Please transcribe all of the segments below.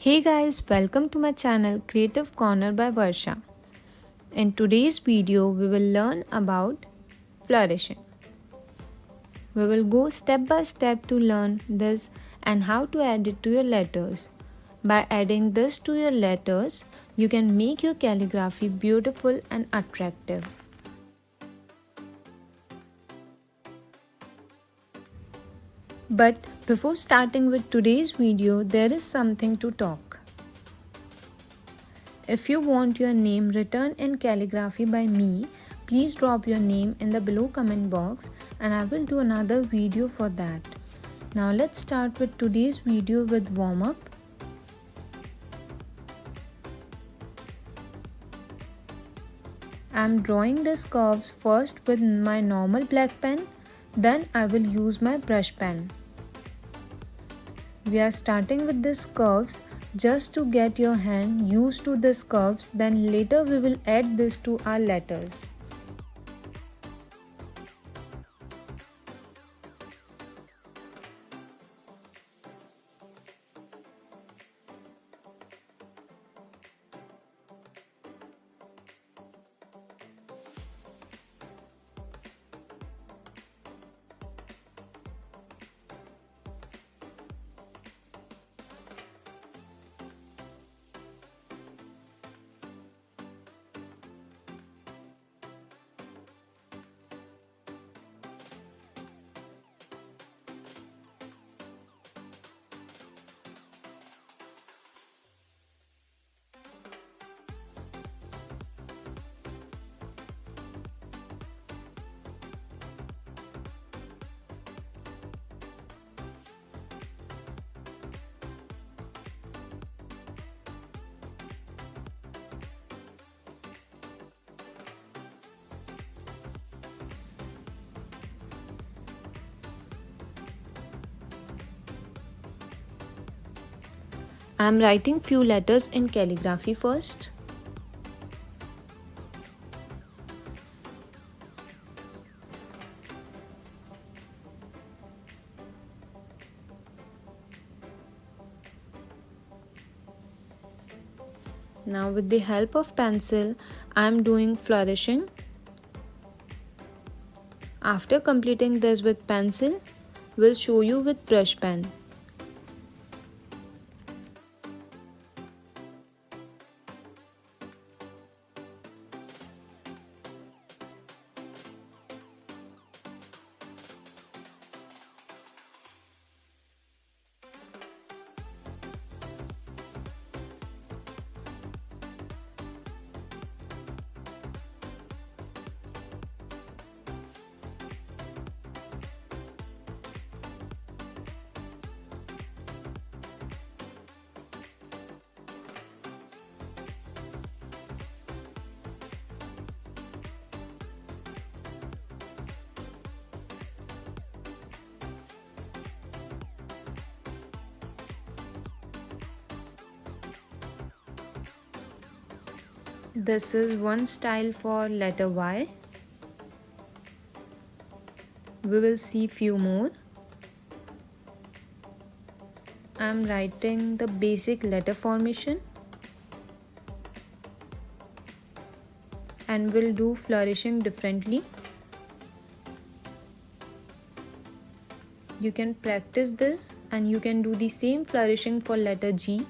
Hey guys, welcome to my channel Creative Corner by Varsha. In today's video, we will learn about flourishing. We will go step by step to learn this and how to add it to your letters. By adding this to your letters, you can make your calligraphy beautiful and attractive. But before starting with today's video, there is something to talk. If you want your name written in calligraphy by me, please drop your name in the below comment box and I will do another video for that. Now let's start with today's video with warm up. I am drawing these curves first with my normal black pen, then I will use my brush pen. We are starting with these curves just to get your hand used to these curves, then later we will add this to our letters. I am writing few letters in calligraphy first. Now with the help of pencil, I am doing flourishing. After completing this with pencil, we'll show you with brush pen. This is one style for letter Y. We will see few more. I am writing the basic letter formation and will do flourishing differently. You can practice this and you can do the same flourishing for letter G.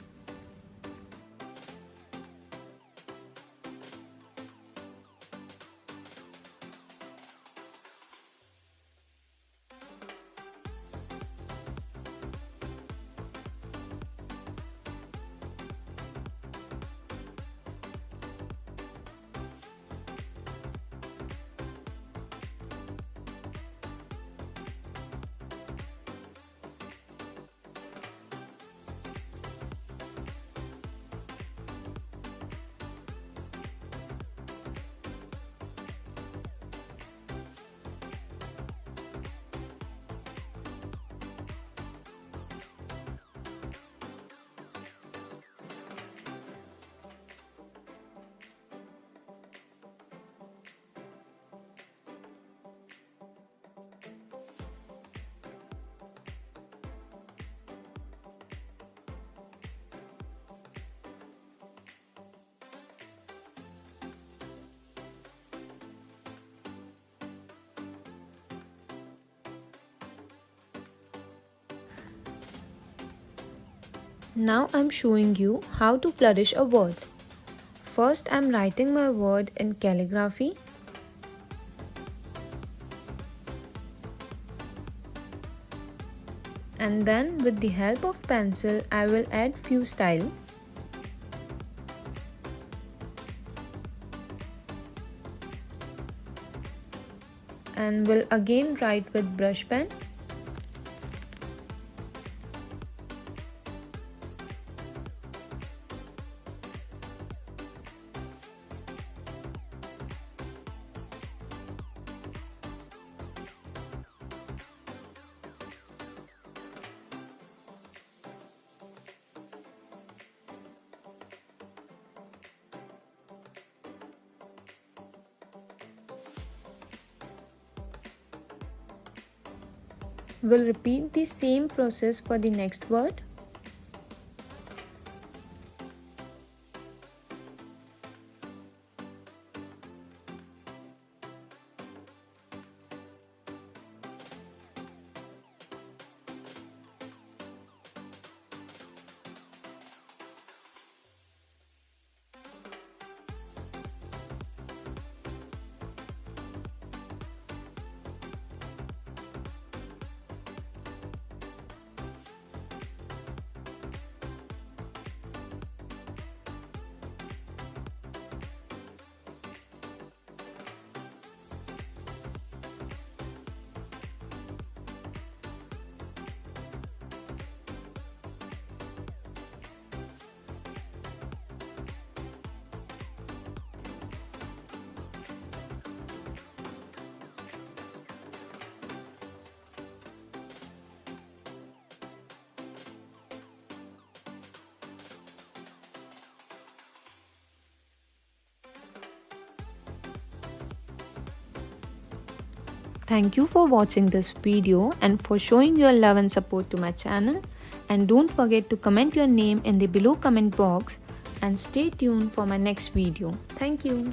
Now I'm showing you how to flourish a word. First I'm writing my word in calligraphy. And then with the help of pencil I will add few style. And will again write with brush pen. We'll repeat the same process for the next word. Thank you for watching this video and for showing your love and support to my channel. And don't forget to comment your name in the below comment box and stay tuned for my next video. Thank you.